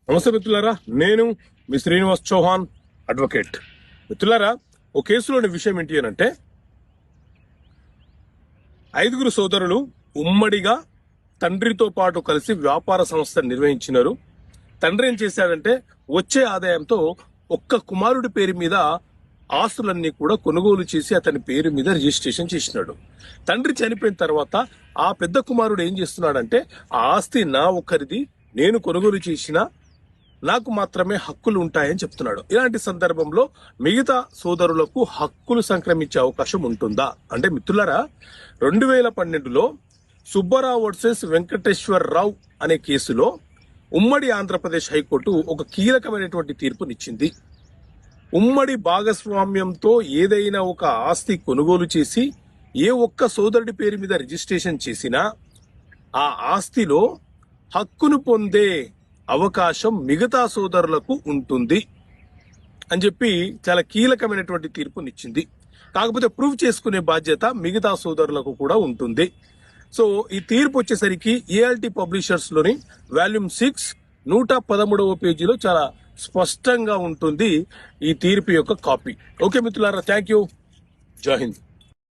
నమస్తే మిత్రులారా, నేను మీ శ్రీనివాస్ చౌహాన్ అడ్వకేట్. మిత్రులారా, ఓ కేసులోని విషయం ఏంటి అని అంటే 5 సోదరులు ఉమ్మడిగా తండ్రితో పాటు కలిసి వ్యాపార సంస్థ నిర్వహించినారు. తండ్రి ఏం చేశాడంటే వచ్చే ఆదాయంతో ఒక్క కుమారుడి పేరు మీద ఆస్తులన్నీ కూడా కొనుగోలు చేసి అతని పేరు మీద రిజిస్ట్రేషన్ చేసినాడు. తండ్రి చనిపోయిన తర్వాత ఆ పెద్ద కుమారుడు ఏం చేస్తున్నాడంటే ఆ ఆస్తి నా ఒక్కరిది, నేను కొనుగోలు చేసిన నాకు మాత్రమే హక్కులు ఉంటాయని చెప్తున్నాడు. ఇలాంటి సందర్భంలో మిగతా సోదరులకు హక్కులు సంక్రమించే అవకాశం ఉంటుందా అంటే మిత్రులారా, 2012లో సుబ్బారావు వర్సెస్ వెంకటేశ్వరరావు అనే కేసులో ఉమ్మడి ఆంధ్రప్రదేశ్ హైకోర్టు ఒక కీలకమైనటువంటి తీర్పునిచ్చింది. ఉమ్మడి భాగస్వామ్యంతో ఏదైనా ఒక ఆస్తి కొనుగోలు చేసి ఏ ఒక్క సోదరుడి పేరు మీద రిజిస్ట్రేషన్ చేసినా ఆ ఆస్తిలో హక్కును పొందే అవకాశం మిగతా సోదరులకు ఉంటుంది అని చెప్పి చాలా కీలకమైనటువంటి తీర్పునిచ్చింది. కాకపోతే ప్రూవ్ చేసుకునే బాధ్యత మిగతా సోదరులకు కూడా ఉంటుంది. సో ఈ తీర్పు వచ్చేసరికి ఏఎల్టీ పబ్లిషర్స్ లోని వాల్యూమ్ 6 113వ పేజీలో చాలా స్పష్టంగా ఉంటుంది ఈ తీర్పు యొక్క కాపీ. ఓకే మిత్రులారా, థ్యాంక్ యూ. జై హింద్.